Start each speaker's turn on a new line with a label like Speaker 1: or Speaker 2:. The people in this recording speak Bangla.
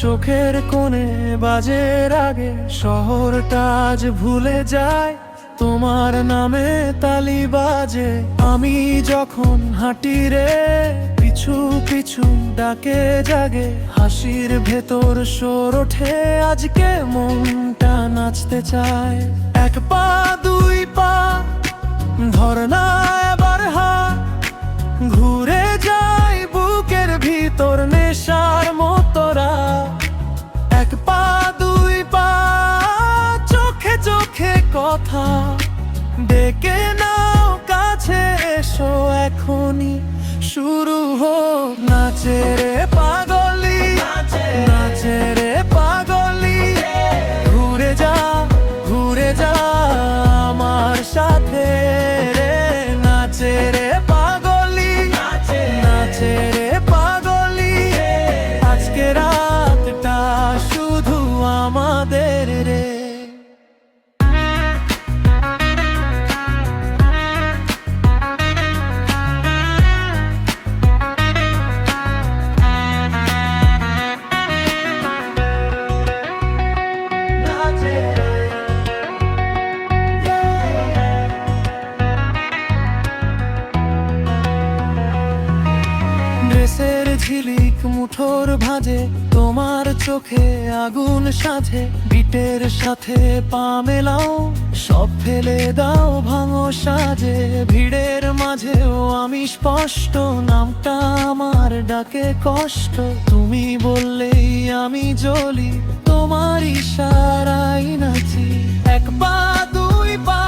Speaker 1: চোখের কোণে বাজের আগে শহরটা আজ ভুলে যায় তোমার নামে তালি বাজে। আমি যখন হাঁটি রে পিছু পিছু ডাকে জাগে, হাসির ভেতর সুর ওঠে আজকে মনটা নাচতে চায়। এক পা দুই পা ধর না এবার হাত, ঘুরে যাই বুকের ভিতর নেশার মতরা। এক পা দুই পা চোখে চোখে কথা, ডেকে নাও কাছে এসো এখনই শুরু হোক নাচে রে পাগলি, নাচে রে পাগলি। ঘুরে যা আমার সাথে রে, নাচে রে পাগলি, নাচে রে পাগলি। আজকে রাতটা শুধু আমাদের রে। ড্রেসের ঝিলিক মুঠোর ভাঁজে, তোমার চোখে আগুন সাজে। বিটের সাথে পা মেলাও, সব ফেলে দাও ভাঙো সাজে। ভিড়ের মাঝেও আমি স্পষ্ট, নামটা আমার ডাকে কষ্ট। তুমি বললেই আমি জ্বলি, তোমার ইশারাই নাচি। এক পা দুই পা